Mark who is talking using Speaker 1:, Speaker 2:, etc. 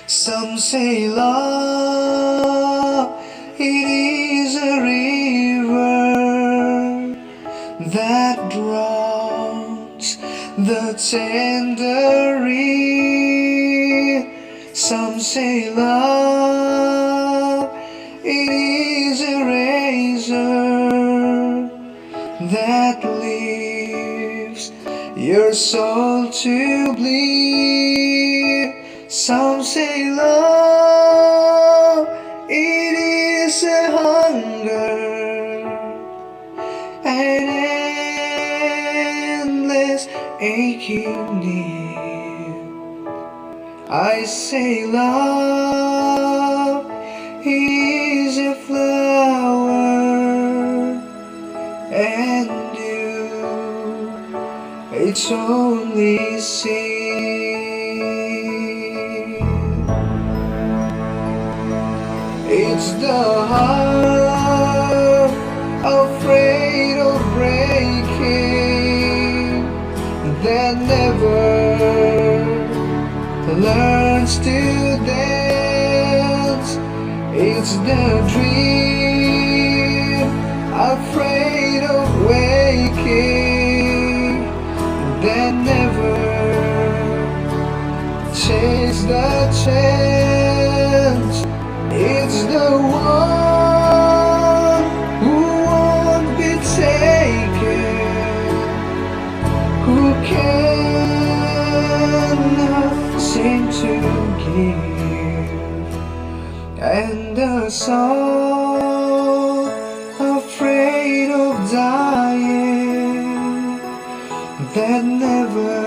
Speaker 1: Some say love, it is a river that drowns the tender reed. Some say love, it is a razor that leaves your soul to bleed. Some say love, it is a hunger, an endless aching need. I say love is a flower, and you, it's only seed. It's the heart afraid of breaking that never learns to dance. It's the dream afraid of waking that never takes the chance. It's the one who won't be taken, who cannot seem to give, and the soul afraid of dying that never